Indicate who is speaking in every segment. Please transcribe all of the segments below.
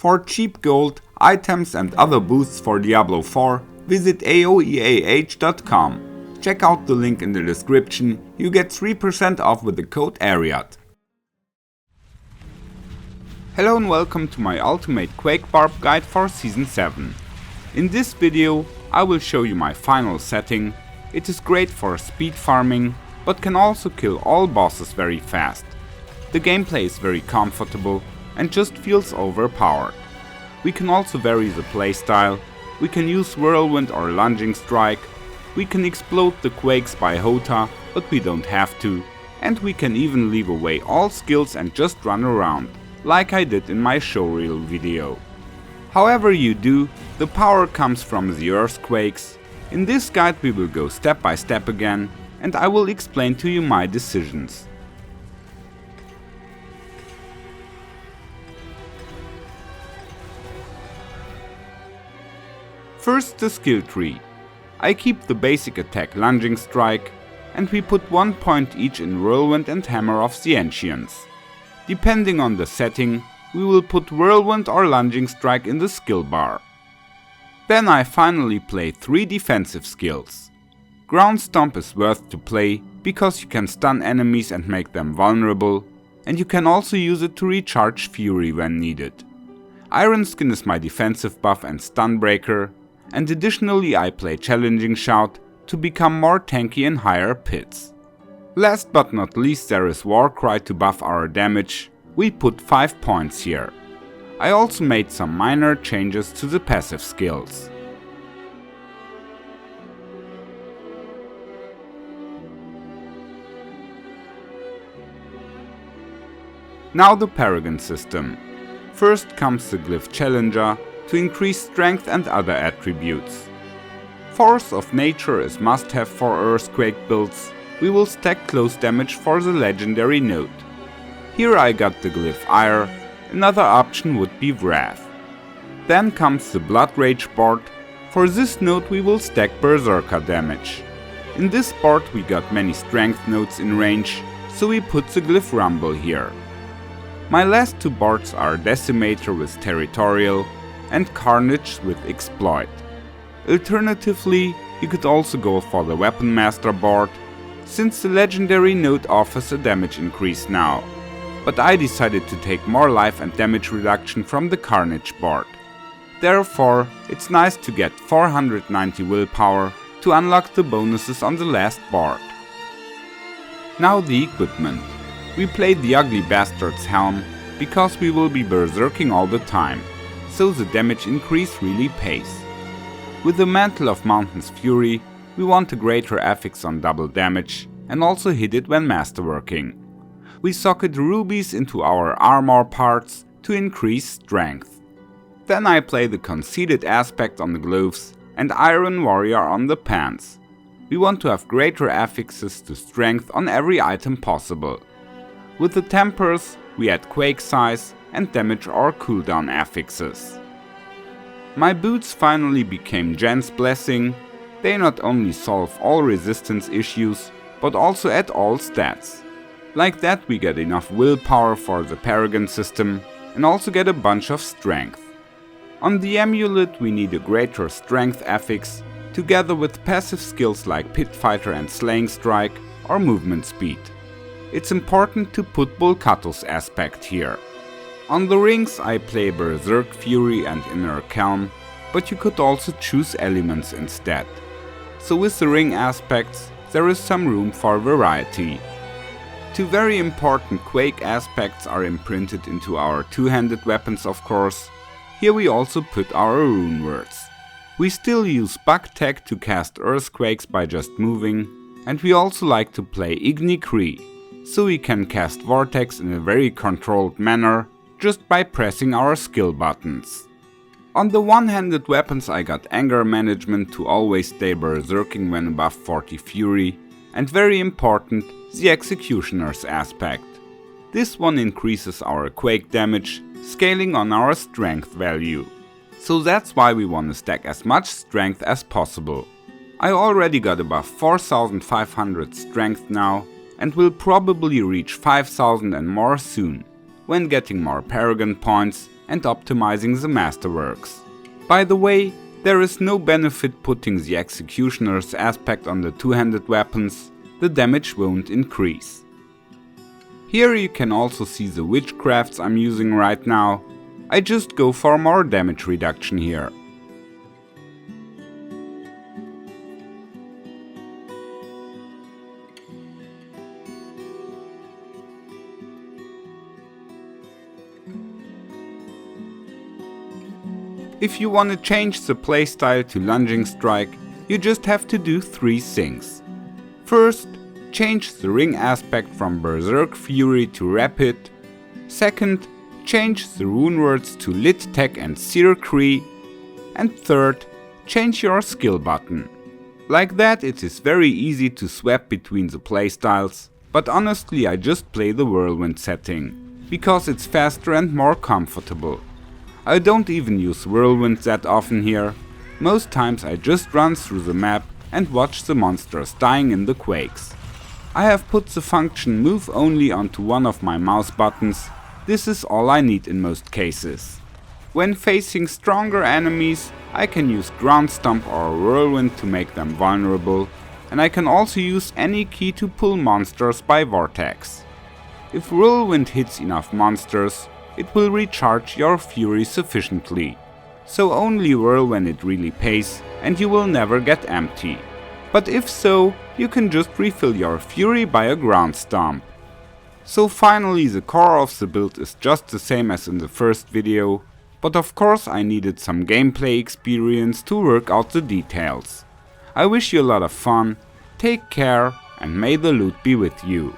Speaker 1: For cheap gold, items and other boosts for Diablo 4, visit aoeah.com. Check out the link in the description, you get 3% off with the code ARIAT. Hello and welcome to my ultimate Quake Barb guide for Season 7. In this video I will show you my final setting. It is great for speed farming, but can also kill all bosses very fast. The gameplay is very comfortable and just feels overpowered. We can also vary the playstyle. We can use Whirlwind or Lunging Strike. We can explode the Quakes by Hota, but we don't have to. And we can even leave away all skills and just run around, like I did in my showreel video. However you do, the power comes from the earthquakes. In this guide we will go step by step again, and I will explain to you my decisions. First, the skill tree. I keep the basic attack Lunging Strike, and we put 1 point each in Whirlwind and Hammer of the Ancients. Depending on the setting, we will put Whirlwind or Lunging Strike in the skill bar. Then I finally play 3 defensive skills. Ground Stomp is worth to play, because you can stun enemies and make them vulnerable, and you can also use it to recharge Fury when needed. Iron Skin is my defensive buff and stun breaker, and additionally I play Challenging Shout to become more tanky in higher pits. Last but not least there is Warcry to buff our damage. We put 5 points here. I also made some minor changes to the passive skills. Now the Paragon system. First comes the Glyph Challenger to increase strength and other attributes. Force of Nature is must have for Earthquake builds. We will stack close damage for the legendary node. Here I got the Glyph Ire, another option would be Wrath. Then comes the Blood Rage board. For this node we will stack Berserker damage. In this board we got many strength nodes in range, so we put the Glyph Rumble here. My last 2 boards are Decimator with Territorial and Carnage with Exploit. Alternatively, you could also go for the Weapon Master board, since the legendary node offers a damage increase now. But I decided to take more life and damage reduction from the Carnage board. Therefore, it's nice to get 490 willpower to unlock the bonuses on the last board. Now the equipment. We played the Ugly Bastard's Helm because we will be berserking all the time, so the damage increase really pays. With the Mantle of Mountain's Fury, we want a greater affix on double damage and also hit it when masterworking. We socket rubies into our armor parts to increase strength. Then I play the Conceited Aspect on the gloves and Iron Warrior on the pants. We want to have greater affixes to strength on every item possible. With the Tempers, we add Quake Size and damage or cooldown affixes. My boots finally became Jan's Blessing. They not only solve all resistance issues, but also add all stats. Like that we get enough willpower for the Paragon system and also get a bunch of strength. On the amulet we need a greater strength affix, together with passive skills like Pit Fighter and Slaying Strike or movement speed. It's important to put Volcato's aspect here. On the rings I play Berserk Fury and Inner Calm, but you could also choose elements instead. So with the ring aspects there is some room for variety. 2 very important Quake aspects are imprinted into our two-handed weapons of course. Here we also put our rune words. We still use Bug Tag to cast Earthquakes by just moving, and we also like to play Igni Cree, so we can cast Vortex in a very controlled manner just by pressing our skill buttons. On the one-handed weapons I got Anger Management to always stay berserking when above 40 Fury, and very important, the Executioner's aspect. This one increases our Quake damage, scaling on our strength value. So that's why we want to stack as much strength as possible. I already got above 4500 strength now, and will probably reach 5000 and more soon, when getting more Paragon points and optimizing the masterworks. By the way, there is no benefit putting the executioner's aspect on the two-handed weapons, the damage won't increase. Here you can also see the witchcrafts I'm using right now. I just go for more damage reduction here. If you want to change the playstyle to lunging strike, you just have to do 3 things. First, change the ring aspect from Berserk Fury to Rapid. Second, change the rune words to Lit Tech and Seer Cree. And third, change your skill button. Like that it is very easy to swap between the playstyles, but honestly I just play the Whirlwind setting, because it's faster and more comfortable. I don't even use Whirlwind that often here. Most times I just run through the map and watch the monsters dying in the quakes. I have put the function move only onto one of my mouse buttons. This is all I need in most cases. When facing stronger enemies, I can use ground stomp or whirlwind to make them vulnerable, and I can also use any key to pull monsters by vortex. If whirlwind hits enough monsters, it will recharge your fury sufficiently. So only whirl when it really pays and you will never get empty. But if so, you can just refill your fury by a ground stomp. So finally the core of the build is just the same as in the first video, but of course I needed some gameplay experience to work out the details. I wish you a lot of fun, take care and may the loot be with you.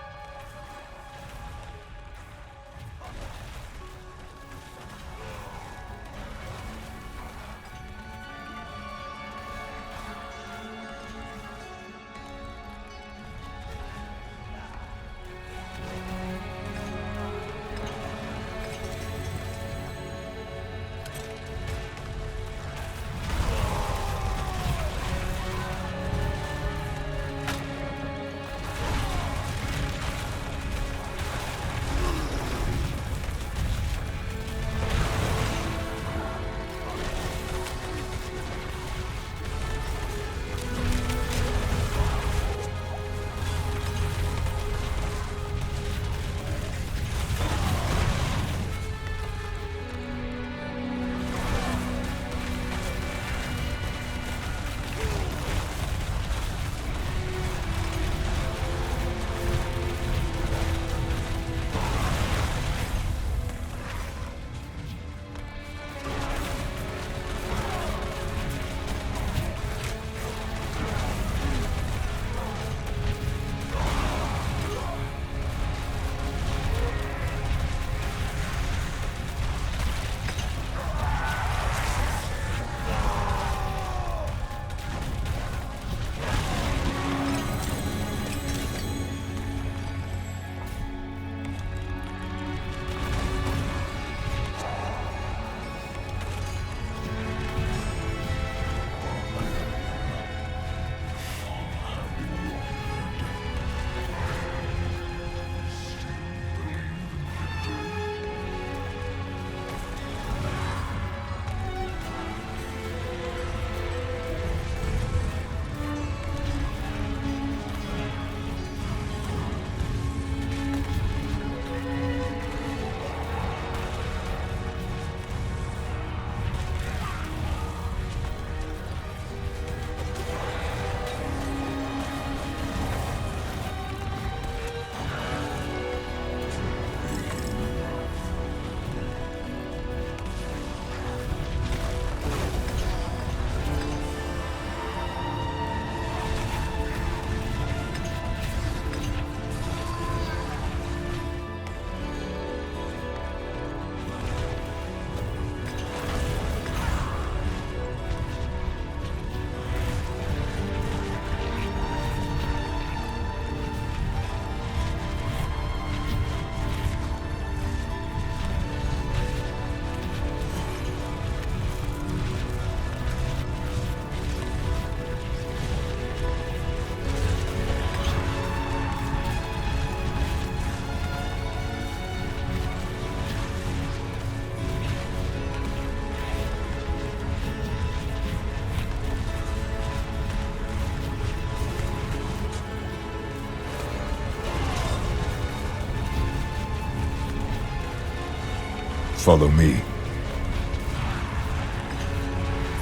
Speaker 2: Follow me.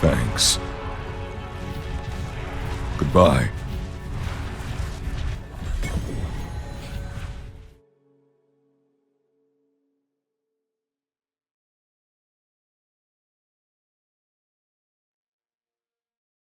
Speaker 2: Thanks. Goodbye.